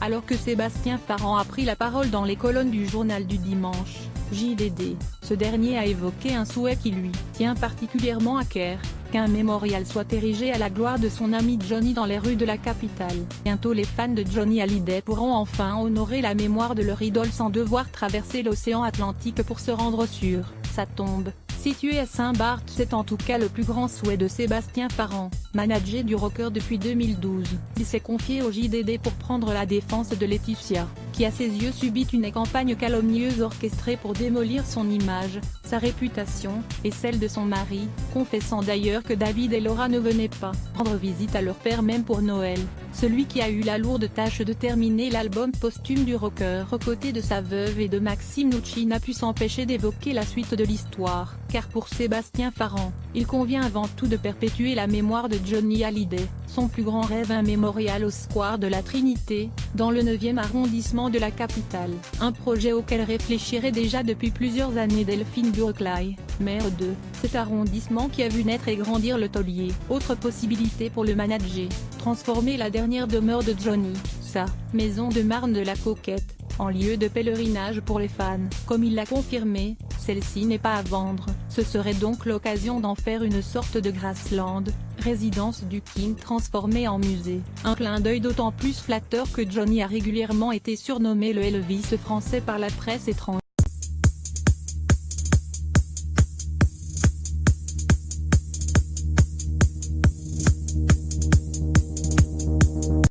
Alors que Sébastien Farran a pris la parole dans les colonnes du journal du dimanche, JDD, ce dernier a évoqué un souhait qui lui tient particulièrement à cœur, qu'un mémorial soit érigé à la gloire de son ami Johnny dans les rues de la capitale. Bientôt les fans de Johnny Hallyday pourront enfin honorer la mémoire de leur idole sans devoir traverser l'océan Atlantique pour se rendre sur sa tombe. Situé à Saint-Barth, c'est en tout cas le plus grand souhait de Sébastien Farran, manager du rocker depuis 2012. Il s'est confié au JDD pour prendre la défense de Laetitia, qui à ses yeux subit une campagne calomnieuse orchestrée pour démolir son image, sa réputation, et celle de son mari, confessant d'ailleurs que David et Laura ne venaient pas rendre visite à leur père même pour Noël, celui qui a eu la lourde tâche de terminer l'album posthume du rocker aux côtés de sa veuve et de Maxime Nucci n'a pu s'empêcher d'évoquer la suite de l'histoire, car pour Sébastien Farran, il convient avant tout de perpétuer la mémoire de Johnny Hallyday, son plus grand rêve, un mémorial au square de la Trinité, dans le 9e arrondissement de la capitale, un projet auquel réfléchirait déjà depuis plusieurs années Delphine Burklaï, maire de cet arrondissement qui a vu naître et grandir le taulier. Autre possibilité pour le manager, transformer la dernière demeure de Johnny, sa maison de Marne de la Coquette, en lieu de pèlerinage pour les fans. Comme il l'a confirmé, celle-ci n'est pas à vendre, ce serait donc l'occasion d'en faire une sorte de Graceland, résidence du King transformée en musée. Un clin d'œil d'autant plus flatteur que Johnny a régulièrement été surnommé le Elvis français par la presse étrangère.